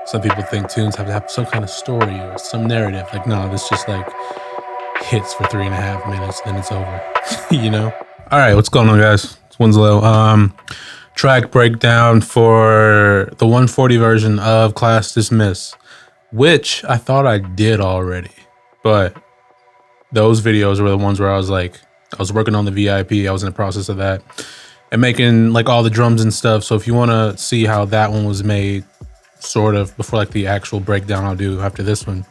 Some people think tunes have to have some kind of story or some narrative. Like, no, this just like hits for 3.5 minutes, then it's over. you know? All right, what's going on, guys? It's Winslow. Track breakdown for the 140 version of Class Dismiss, which I thought I did already, but those videos were the ones where I was working on the VIP. I was in the process of that and making like all the drums and stuff. So if you want to see how that one was made, sort of before like the actual breakdown I'll do after this one,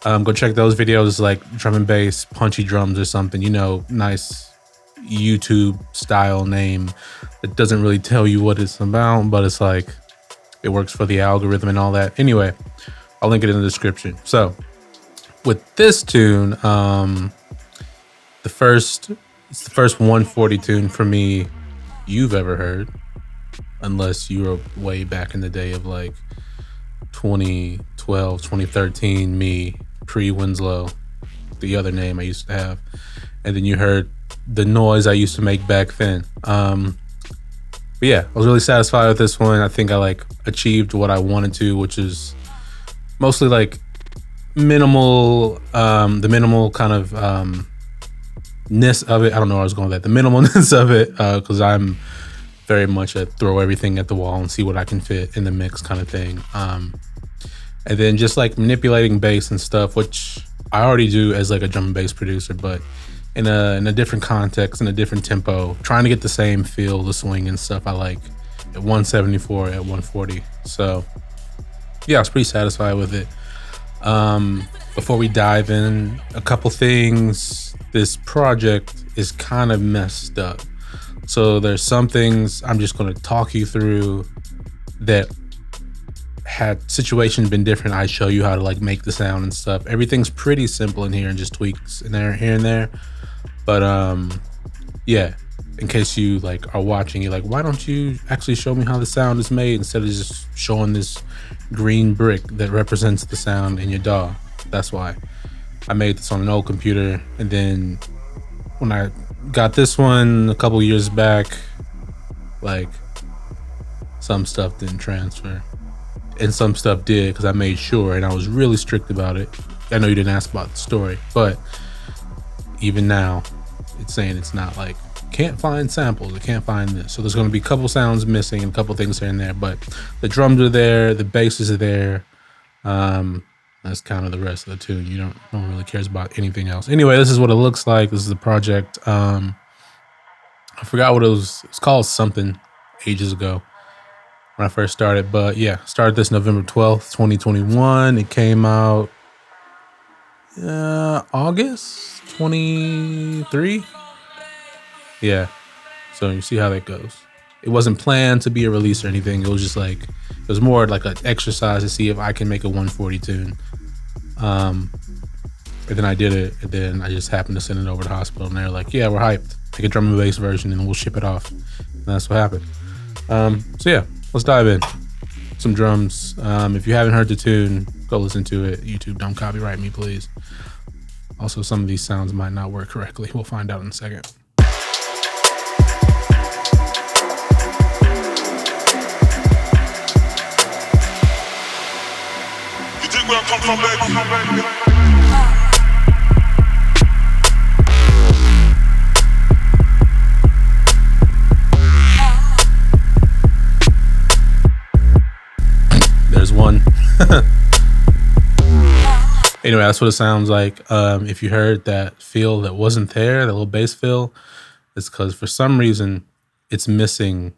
go check those videos, like drum and bass, punchy drums or something, nice YouTube style name that doesn't really tell you what it's about, but it's like it works for the algorithm and all that. Anyway, I'll link it in the description. So with this tune, it's the first 140 tune for me you've ever heard, unless you were way back in the day of like 2012, 2013, me, pre-Winslow, the other name I used to have. And then you heard the noise I used to make back then. But yeah, I was really satisfied with this one. I think I like achieved what I wanted to, which is mostly like minimal, the minimal kind of ness of it. I don't know where I was going with that. The minimalness of it, because I'm very much a throw everything at the wall and see what I can fit in the mix kind of thing. And then just like manipulating bass and stuff, which I already do as like a drum and bass producer, but in a different context, in a different tempo, trying to get the same feel, the swing and stuff I like at 174, at 140. So yeah, I was pretty satisfied with it. Before we dive in, a couple things. This project is kind of messed up. So there's some things I'm just going to talk you through that had situations been different, I show you how to like make the sound and stuff. Everything's pretty simple in here and just tweaks in there, here and there. But yeah, in case you like are watching, you're like, why don't you actually show me how the sound is made instead of just showing this green brick that represents the sound in your DAW? That's why I made this on an old computer, and then when I got this one a couple years back, like some stuff didn't transfer and some stuff did, because I made sure, and I was really strict about it. I know you didn't ask about the story, but even now it's saying it's not like can't find samples, it can't find this. So there's going to be a couple sounds missing and a couple things here and there, but the drums are there, the basses are there. That's kind of the rest of the tune. You don't really cares about anything else. Anyway, this is what it looks like. This is the project. I forgot what it was. It's called something ages ago when I first started. But yeah, started this November 12th, 2021. It came out August 23. Yeah. So you see how that goes. It wasn't planned to be a release or anything. It was just like, it was more like an exercise to see if I can make a 140 tune. And then I did it, and then I just happened to send it over to the hospital, and they're like, yeah, we're hyped. Make a drum and bass version and we'll ship it off. And that's what happened. So yeah, let's dive in. Some drums. If you haven't heard the tune, go listen to it. YouTube, don't copyright me, please. Also, some of these sounds might not work correctly. We'll find out in a second. Where I come from, baby. There's one. Anyway, that's what it sounds like. If you heard that feel that wasn't there, that little bass feel, it's because for some reason it's missing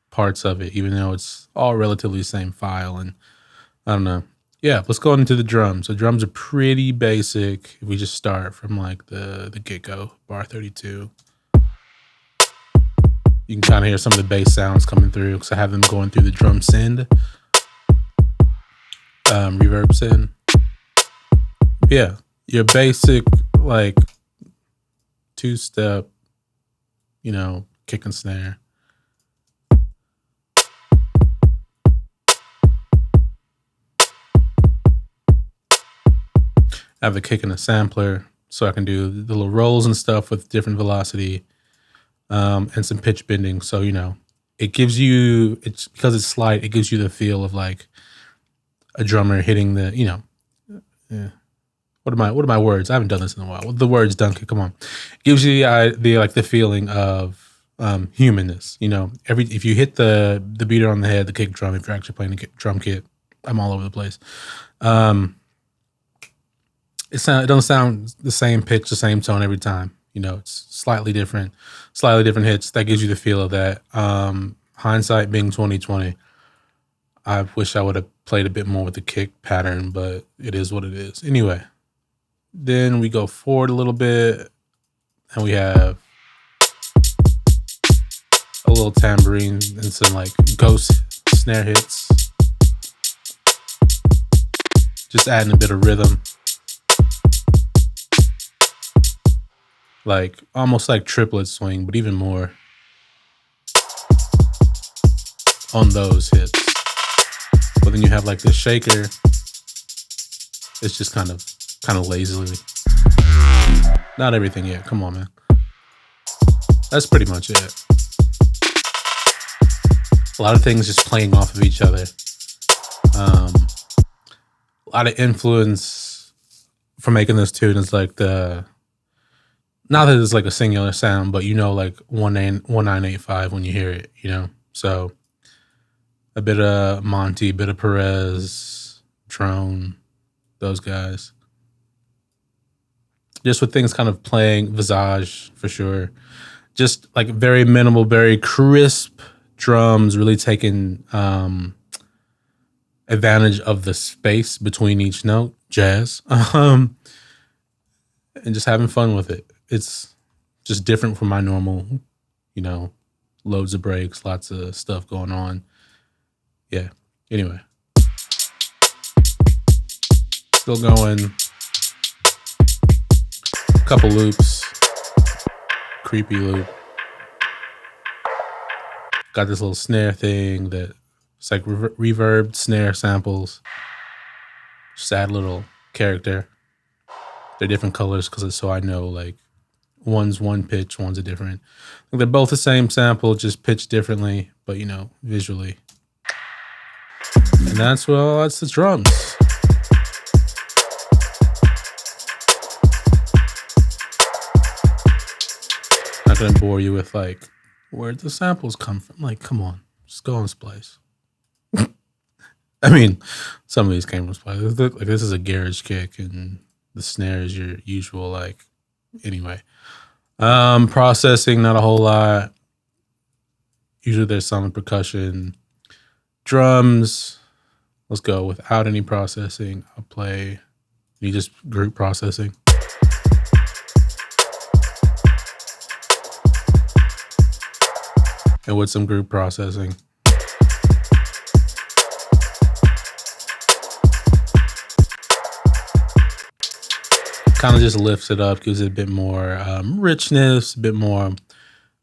parts of it, even though it's all relatively the same file. And I don't know. Yeah, let's go into the drums. The drums are pretty basic. If we just start from like the get-go, bar 32. You can kind of hear some of the bass sounds coming through because I have them going through the drum send, reverb send. Yeah, your basic like two-step, kick and snare. I have a kick and a sampler, so I can do the little rolls and stuff with different velocity, and some pitch bending. So, it gives you, it's because it's slight, it gives you the feel of like a drummer hitting the, yeah. What are my words? I haven't done this in a while. What are the words, Duncan? Come on. Gives you the feeling of humanness. If you hit the beater on the head, the kick drum, if you're actually playing the drum kit, I'm all over the place. It doesn't sound the same pitch, the same tone every time. It's slightly different hits. That gives you the feel of that. Hindsight being 2020, I wish I would have played a bit more with the kick pattern, but it is what it is. Anyway, then we go forward a little bit, and we have a little tambourine and some like ghost snare hits. Just adding a bit of rhythm. Like almost like triplet swing, but even more on those hits. But then you have like the shaker. It's just kind of lazily. Not everything yet. Come on, man. That's pretty much it. A lot of things just playing off of each other. A lot of influence for making this tune is like not that it's like a singular sound, but like 1985 when you hear it, So a bit of Monty, a bit of Perez, Drone, those guys. Just with things kind of playing, Visage for sure. Just like very minimal, very crisp drums, really taking advantage of the space between each note, jazz, and just having fun with it. It's just different from my normal, loads of breaks, lots of stuff going on. Yeah. Anyway, still going. Couple loops, creepy loop. Got this little snare thing that it's like reverb snare samples. Just add a little character. They're different colors because so I know like one's one pitch, one's a different. They're both the same sample, just pitched differently, but visually. And that's the drums. Not gonna bore you with like where'd the samples come from. Like, come on, just go on Splice. I mean, some of these came from Splice. Like this is a garage kick, and the snare is your usual like. Anyway, processing not a whole lot. Usually there's some percussion, drums. Let's go without any processing. I'll play. You just group processing. And with some group processing. Kind of just lifts it up, gives it a bit more richness, a bit more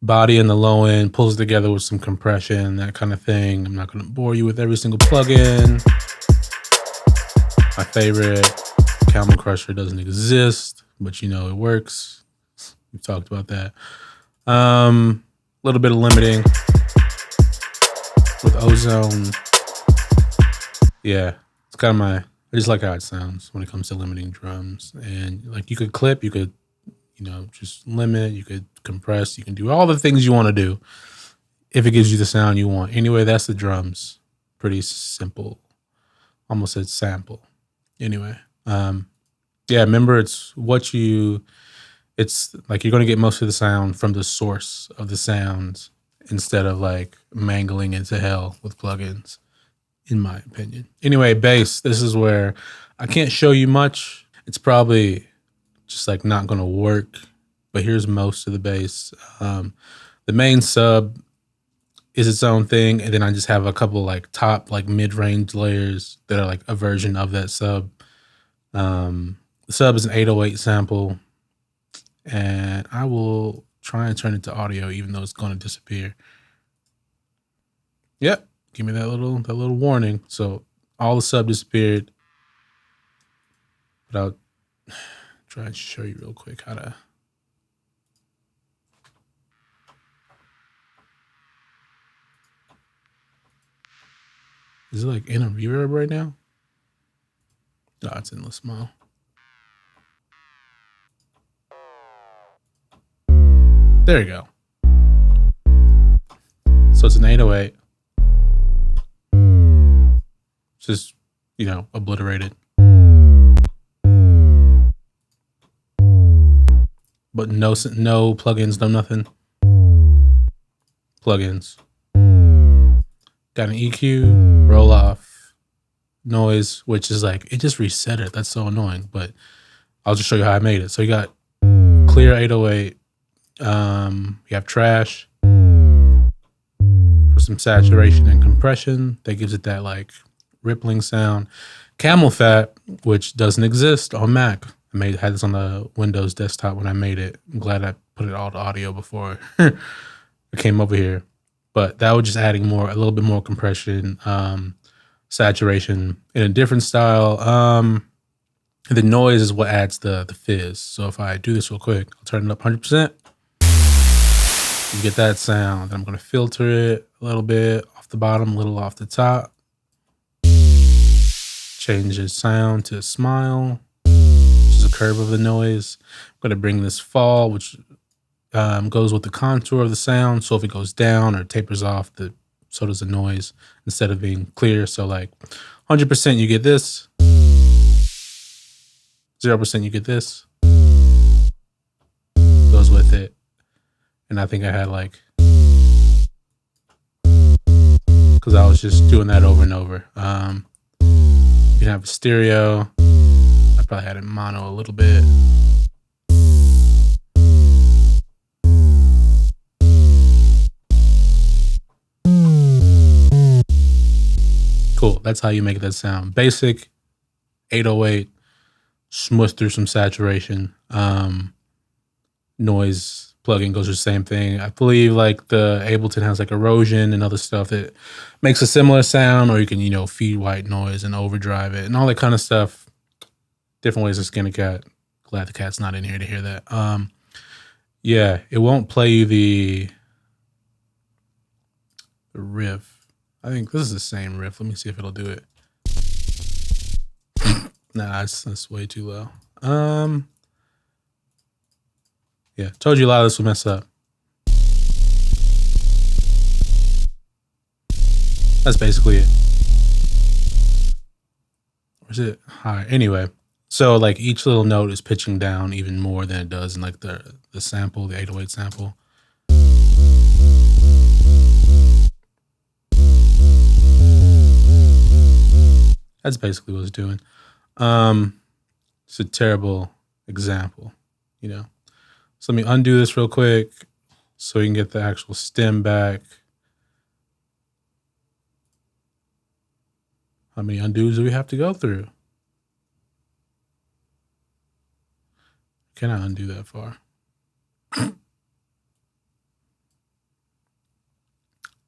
body in the low end, pulls it together with some compression, that kind of thing. I'm not going to bore you with every single plugin. My favorite, Camel Crusher, doesn't exist, but it works. We've talked about that. Little bit of limiting with Ozone. Yeah, it's kind of I just like how it sounds when it comes to limiting drums. And like you could clip, you could, just limit, you could compress, you can do all the things you want to do if it gives you the sound you want. Anyway, that's the drums. Pretty simple. Almost said sample. Anyway, remember it's like you're going to get most of the sound from the source of the sounds instead of like mangling into hell with plugins, in my opinion. Anyway, bass, this is where I can't show you much. It's probably just like not going to work, but here's most of the bass. The main sub is its own thing, and then I just have a couple like top, like mid-range layers that are like a version of that sub. The sub is an 808 sample, and I will try and turn it to audio, even though it's going to disappear. Yep, give me that little warning. So all the sub disappeared, but I'll try and show you real quick how to. Is it like in a reverb right now? Oh, it's endless smile. There you go. So it's an 808. Just, obliterated. But no plugins, no nothing. Plugins. Got an EQ, roll off, noise, which is like, it just reset it. That's so annoying. But I'll just show you how I made it. So you got clear 808. You have trash for some saturation and compression. That gives it that like rippling sound. Camel fat, which doesn't exist on Mac. Had this on the Windows desktop when I made it. I'm glad I put it all to audio before I came over here. But that was just adding a little bit more compression, saturation in a different style. The noise is what adds the fizz. So if I do this real quick, I'll turn it up 100%. You get that sound. Then I'm going to filter it a little bit off the bottom, a little off the top. Change the sound to smile, which is a curve of the noise. I'm going to bring this fall, which goes with the contour of the sound. So if it goes down or tapers off, so does the noise instead of being clear. So like 100% you get this, 0% you get this, goes with it. And I think I had like, because I was just doing that over and over. You can have a stereo. I probably had it mono a little bit. Cool. That's how you make that sound. Basic 808, smooth through some saturation. Noise plugin goes through the same thing. I believe like the Ableton has like erosion and other stuff that makes a similar sound, or you can, feed white noise and overdrive it and all that kind of stuff. Different ways to skin a cat. Glad the cat's not in here to hear that. Yeah, it won't play you the riff. I think this is the same riff. Let me see if it'll do it. Nah, that's way too low. Yeah, told you a lot of this will mess up. That's basically it. Or is it high? Anyway, so like each little note is pitching down even more than it does in like the sample, the 808 sample. That's basically what it's doing. It's a terrible example, So let me undo this real quick so we can get the actual stem back. How many undos do we have to go through? Can I undo that far?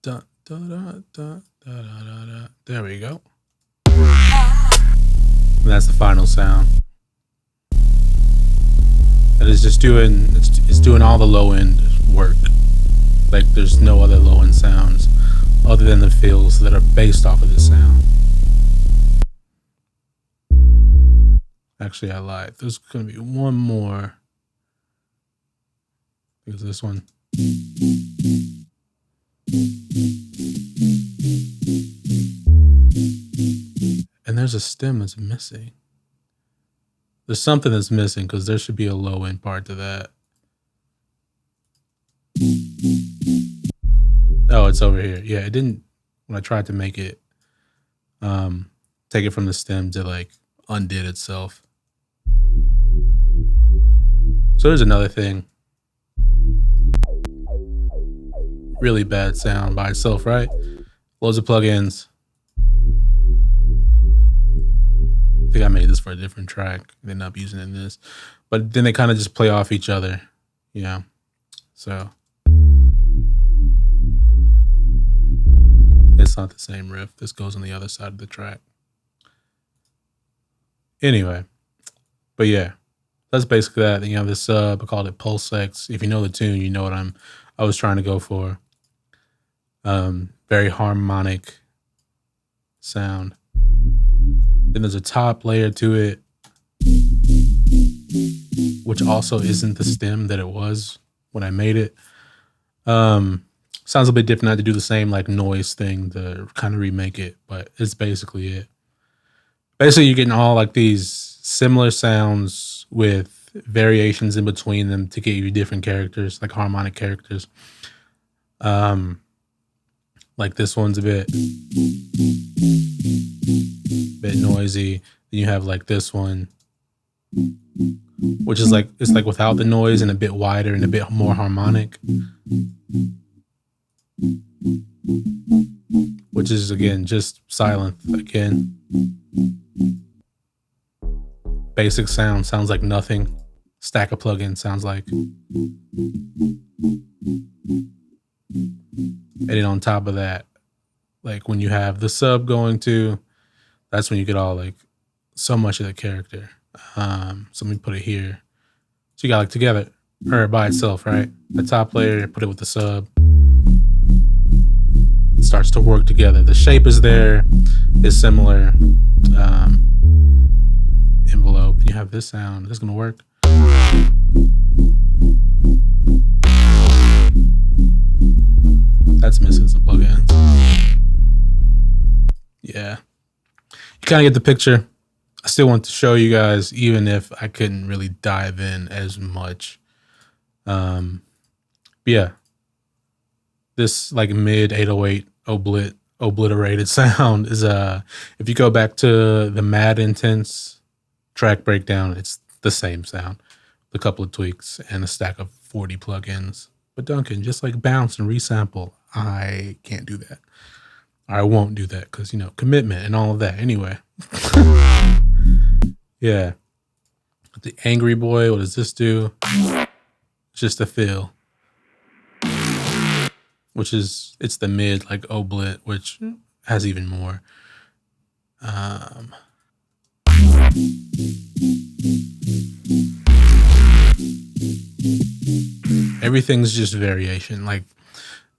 Da, da, da, da, da, da, da. There we go. And that's the final sound. It is just it's doing all the low end work. Like there's no other low end sounds other than the fills that are based off of this sound. Actually, I lied. There's gonna be one more. Because this one. And there's a stem that's missing. There's something that's missing because there should be a low end part to that. Oh, it's over here. Yeah, it didn't, when I tried to make it, take it from the stem to like undid itself. So there's another thing. Really bad sound by itself, right? Loads of plugins. I think I made this for a different track. I ended up using it in this. But then they kind of just play off each other, So it's not the same riff. This goes on the other side of the track. Anyway, but yeah, that's basically that. Then you have this sub. I called it Pulse X. If you know the tune, you know what I was trying to go for. Very harmonic sound. Then there's a top layer to it, which also isn't the stem that it was when I made it. Sounds a bit different. I had to do the same like noise thing to kind of remake it, but it's basically it. Basically, you're getting all like these similar sounds with variations in between them to get you different characters, like harmonic characters. Like this one's a bit noisy. Then you have like this one, which is like it's like without the noise and a bit wider and a bit more harmonic. Which is again just silent again. Basic sound sounds like nothing. Stack of plugins sounds like. And then on top of that, like when you have the sub going to, that's when you get all like so much of the character. So let me put it here. So you got like together or by itself, right? The top layer, put it with the sub. It starts to work together. The shape is there, is similar. Envelope. You have this sound. This is gonna work. That's missing some plugins. Yeah. You kind of get the picture. I still want to show you guys, even if I couldn't really dive in as much. Yeah. This like mid 808 obliterated sound is if you go back to the Mad Intense track breakdown, it's the same sound. A couple of tweaks and a stack of 40 plugins. But Duncan, just like bounce and resample, I can't do that. I won't do that because, you know, commitment and all of that. Anyway. Yeah. The Angry Boy, what does this do? It's just a feel. Which is, it's the mid, like oblit, which has even more. Everything's just variation. Like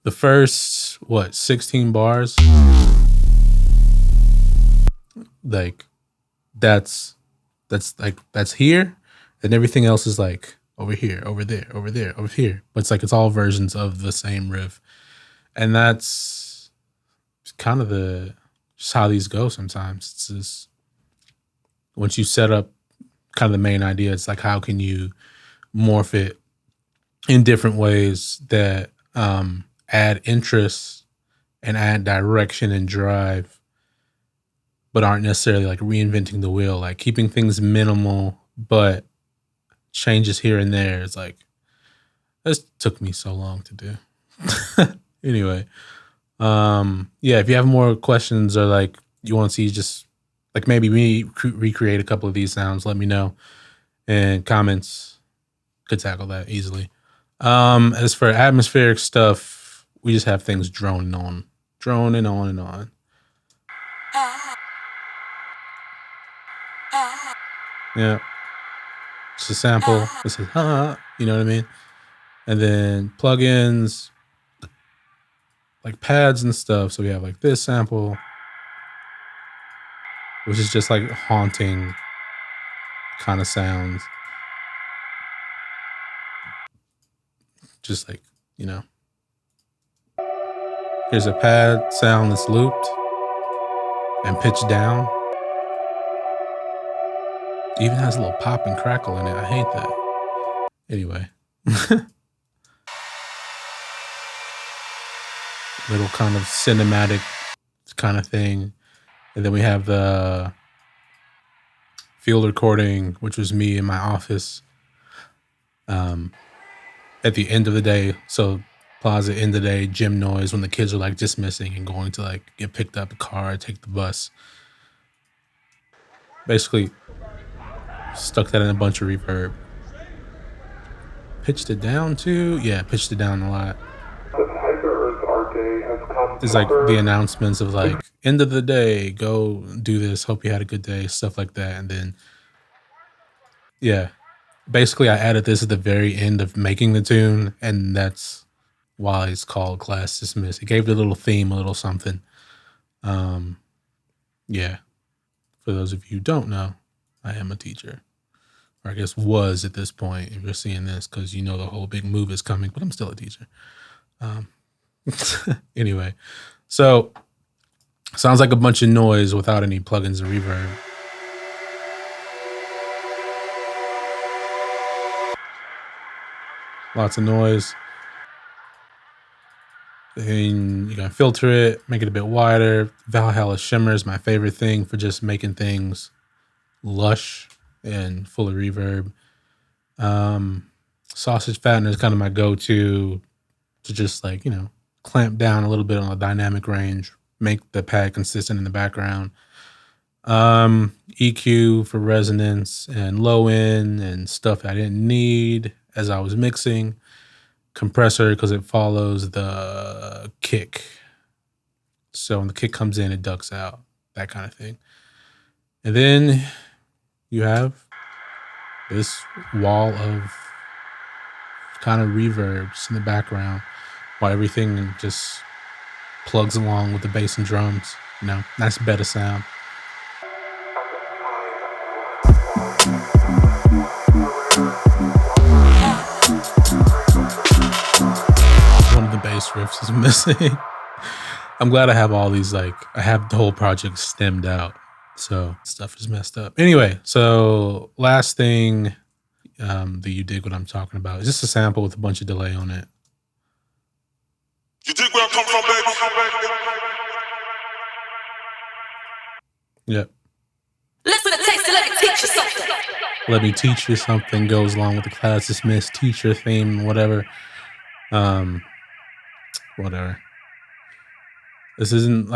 the first 16 bars, like that's here, and everything else is like over here, over there, over there, over here. But it's like it's all versions of the same riff, and that's kind of just how these go. Sometimes it's just once you set up kind of the main idea, it's like how can you morph it in different ways that add interest and add direction and drive, but aren't necessarily like reinventing the wheel, like keeping things minimal, but changes here and there. It's like, this took me so long to do. Anyway, yeah, if you have more questions or like you want to see just like maybe me recreate a couple of these sounds, let me know. And comments, could tackle that easily. As for atmospheric stuff, we just have things droning on and on. Yeah. It's a sample. It's a you know what I mean? And then plugins, like pads and stuff. So we have like this sample, which is just like haunting kind of sounds. Just like, you know. Here's a pad sound that's looped and pitched down. It even has a little pop and crackle in it. I hate that. Anyway. Little kind of cinematic kind of thing. And then we have the field recording, which was me in my office at the end of the day. So plaza end of the day, gym noise when the kids are like dismissing and going to like get picked up a car, take the bus. Basically stuck that in a bunch of reverb. Pitched it down too. Yeah, pitched it down a lot. It's like the announcements of like end of the day, go do this, hope you had a good day, stuff like that. And then yeah, basically I added this at the very end of making the tune, and that's why it's called Class Dismissed. It gave the little theme a little something. Yeah, For those of you who don't know, I am a teacher. Or I guess was at this point, if you're seeing this, because you know the whole big move is coming, but I'm still a teacher. Anyway, so sounds like a bunch of noise without any plugins or reverb. Lots of noise. And you gotta filter it, make it a bit wider. Valhalla Shimmer is my favorite thing for just making things lush and full of reverb. Sausage Fattener is kind of my go-to to just like, clamp down a little bit on the dynamic range, make the pad consistent in the background. EQ for resonance and low end and stuff I didn't need as I was mixing. Compressor because it follows the kick. So when the kick comes in, it ducks out, that kind of thing. And then you have this wall of kind of reverbs in the background while everything just plugs along with the bass and drums. Nice beta sound. One of the bass riffs is missing. I'm glad I have all these, I have the whole project stemmed out. So stuff is messed up. Anyway, so last thing that you dig what I'm talking about is just a sample with a bunch of delay on it. You dig where I come from, baby? Yep. Listen to taste, let me teach you something. Let me teach you something goes along with the class dismissed teacher theme, whatever. Whatever. This isn't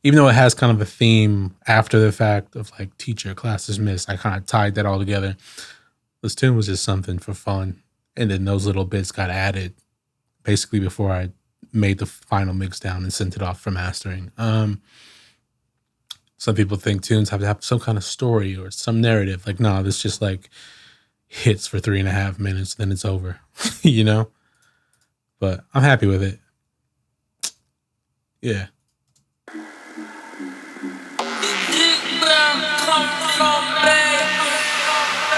even though it has kind of a theme after the fact of teacher, class dismissed, I kind of tied that all together. This tune was just something for fun. And then those little bits got added basically before I made the final mix down and sent it off for mastering. Some people think tunes have to have some kind of story or some narrative. No, this just hits for 3.5 minutes, then it's over, But I'm happy with it. Yeah.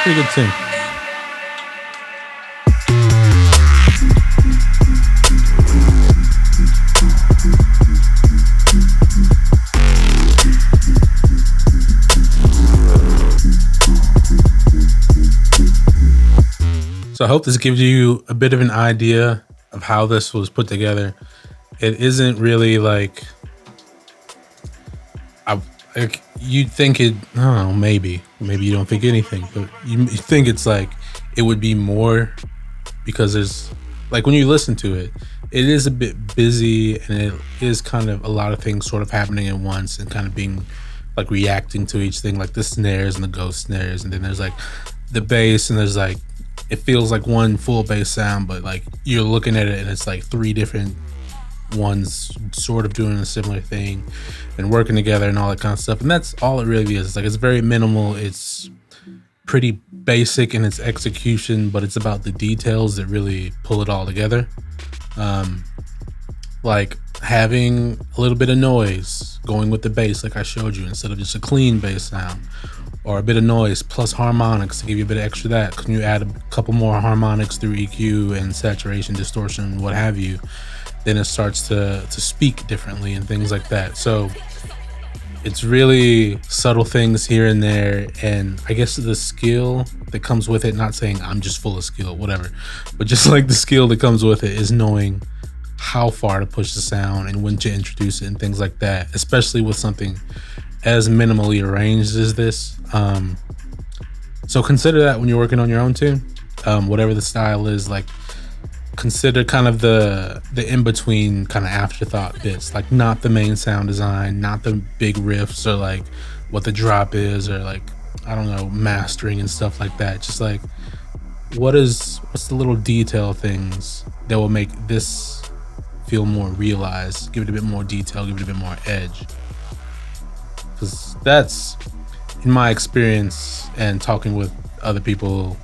Pretty good tune. So I hope this gives you a bit of an idea of how this was put together. It isn't really you'd think it, I don't know, maybe you don't think anything, but you think it's it would be more because there's when you listen to it, it is a bit busy and it is kind of a lot of things sort of happening at once and kind of being reacting to each thing, the snares and the ghost snares. And then there's the bass and there's it feels like one full bass sound, but you're looking at it and it's 3 different ones sort of doing a similar thing and working together and all that kind of stuff. And that's all it really is. It's very minimal. It's pretty basic in its execution, but it's about the details that really pull it all together. Having a little bit of noise going with the bass, I showed you, instead of just a clean bass sound, or a bit of noise plus harmonics to give you a bit of extra that. Can you add a couple more harmonics through EQ and saturation, distortion, what have you, then it starts to speak differently and things like that. So it's really subtle things here and there, and I guess the skill that comes with it, not saying I'm just full of skill, whatever, but just the skill that comes with it is knowing how far to push the sound and when to introduce it and things like that, especially with something as minimally arranged as this. So consider that when you're working on your own tune, whatever the style is. Consider kind of the in-between kind of afterthought bits, not the main sound design, not the big riffs or what the drop is, or I don't know, mastering and stuff like that. Just what's the little detail things that will make this feel more realized, give it a bit more detail, give it a bit more edge. Because that's, in my experience and talking with other people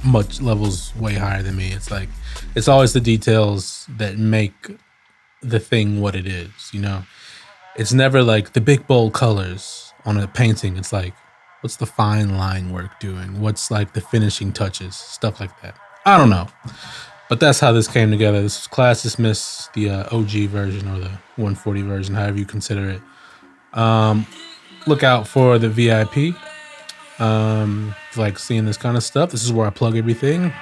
much levels way higher than me, it's always the details that make the thing what it is. It's never the big bold colors on a painting, it's like, what's the fine line work doing? What's like the finishing touches? Stuff like that. I don't know. But that's how this came together. This was Class Dismiss, the OG version or the 140 version, however you consider it. Look out for the VIP. If you like seeing this kind of stuff, this is where I plug everything.